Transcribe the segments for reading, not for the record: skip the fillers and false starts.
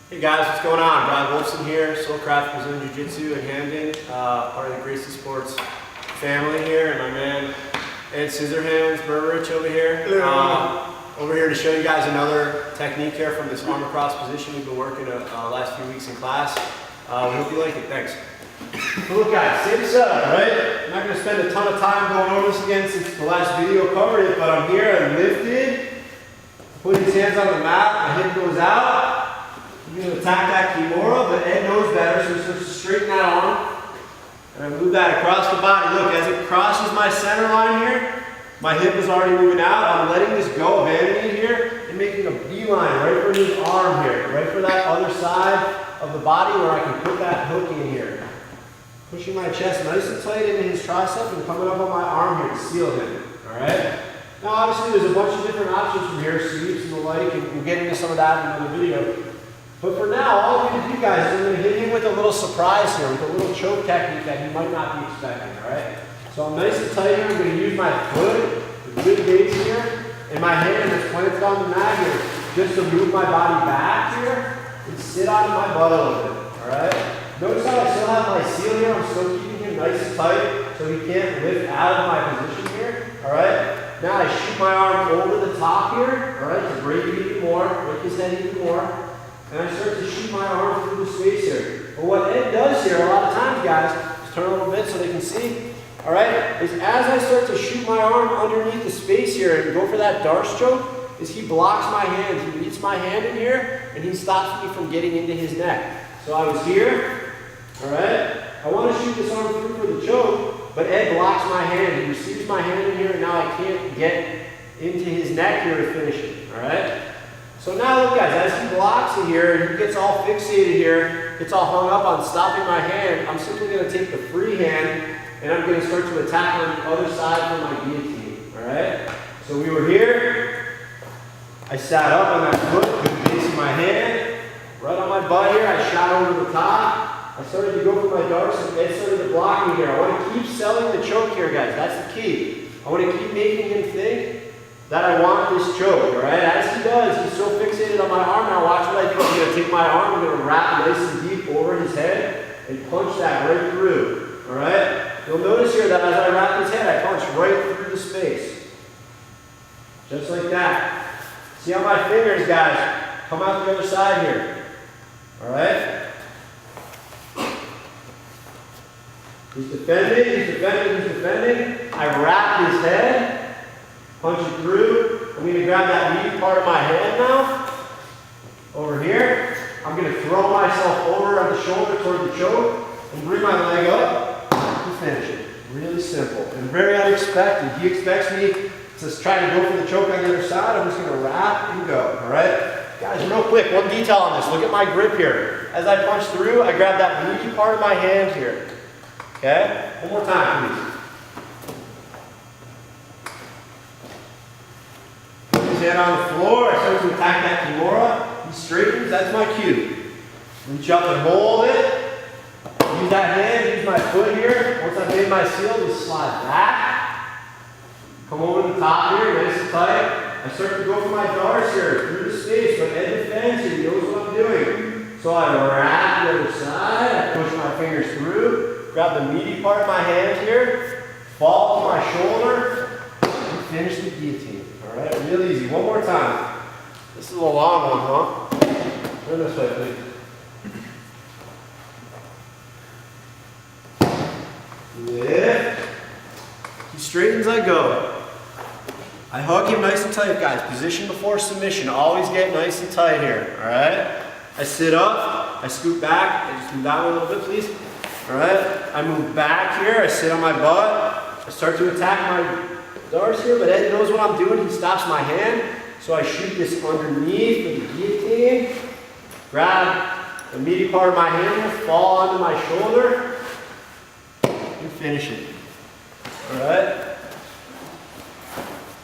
Hey guys, what's going on? Brian Wolfson here, Soulcraft, Brazilian Jiu-Jitsu in Hamden, part of the Gracie Sports family here, and my man Ed Scissorhands Berberich over here. Over here to show you guys another technique here from this arm across position we've been working the last few weeks in class. We hope you like it. Thanks. So look guys, same setup, right? I'm not going to spend a ton of time going over this again since the last video covered it, but I'm here and lifted. Put his hands on the mat, my hip goes out. I'm going to attack that Kimura, but Ed knows better, so he's supposed to straighten that arm. And I move that across the body. Look, as it crosses my center line here, my hip is already moving out. I'm letting this go, abandoning it here, and making a beeline right for his arm here, right for that other side of the body where I can put that hook in here. Pushing my chest nice and tight into his tricep and coming up on my arm here to seal him. Alright? Now obviously there's a bunch of different options from here, sweeps and the like, and we'll get into some of that in another video. But for now, all I'm going to do, guys, is I'm going to hit him with a little surprise here, with a little choke technique that he might not be expecting, alright? So I'm nice and tight here. I'm going to use my foot, the good base here, and my hand that's planted on the mat here, just to move my body back here and sit on my butt a little bit, alright? Notice how I still have my seal here. I'm still keeping him nice and tight so he can't lift out of my position here, alright? Now I shoot my arm over the top here, alright, to break it even more, break his head even more. And I start to shoot my arm through the space here. But what Ed does here, a lot of times, guys, just turn a little bit so they can see, all right, is as I start to shoot my arm underneath the space here and go for that dart stroke, is he blocks my hand. He meets my hand in here, and he stops me from getting into his neck. So I was here, all right, I want to shoot this arm through for the choke, but Ed blocks my hand. He receives my hand in here, and now I can't get into his neck here to finish it, all right? So now look guys, as he blocks it here, and he gets all fixated here, gets all hung up on stopping my hand, I'm simply going to take the free hand, and I'm going to start to attack on the other side for my guillotine, alright? So we were here, I sat up on that foot, with the base of my hand, right on my butt here, I shot over the top, I started to go for my darts, and Ed started to block me here. I want to keep selling the choke here guys, that's the key. I want to keep making him think that I want this choke, all right? As he does, he's so fixated on my arm now. Watch what I do. I'm going to take my arm, I'm going to wrap nice and deep over his head and punch that right through, all right? You'll notice here that as I wrap his head, I punch right through the space. Just like that. See how my fingers, guys, come out the other side here, all right? He's defending, he's defending, he's defending. I wrap his head. Punch it through. I'm going to grab that meaty part of my hand now. Over here. I'm going to throw myself over on the shoulder toward the choke and bring my leg up to finish it. Really simple and very unexpected. He expects me to try to go for the choke on the other side. I'm just going to wrap and go. Alright? Guys, real quick, one detail on this. Look at my grip here. As I punch through, I grab that meaty part of my hand here. Okay? One more time, please. Head on the floor, I start to attack that Kimura. He straightens, that's my cue. Reach up and hold it. Use that hand, use my foot here. Once I've made my seal, just slide back. Come over the top here, nice and tight. I start to go for my darts here, through the space, but Ed defends here, he knows what I'm doing. So I wrap the other side, I push my fingers through, grab the meaty part of my hand here, fall to my shoulder, and finish the guillotine. Alright, real easy. One more time. This is a long one, huh? Turn this way, please. Lift. He straightens, I go. I hug him nice and tight, guys. Position before submission. Always get nice and tight here. Alright? I sit up. I scoot back. I just move that way a little bit, please. Alright? I move back here. I sit on my butt. I start to attack my darts here, but Ed knows what I'm doing. He stops my hand, so I shoot this underneath with the guillotine, grab the meaty part of my hand, fall onto my shoulder, and finish it. Alright?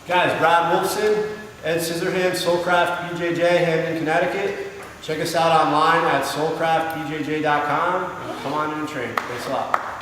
Guys, Brian Wolfson, Ed Scissorhands, Soulcraft, BJJ, Hamden, Connecticut. Check us out online at soulcraftbjj.com. Come on in and train. Thanks a lot.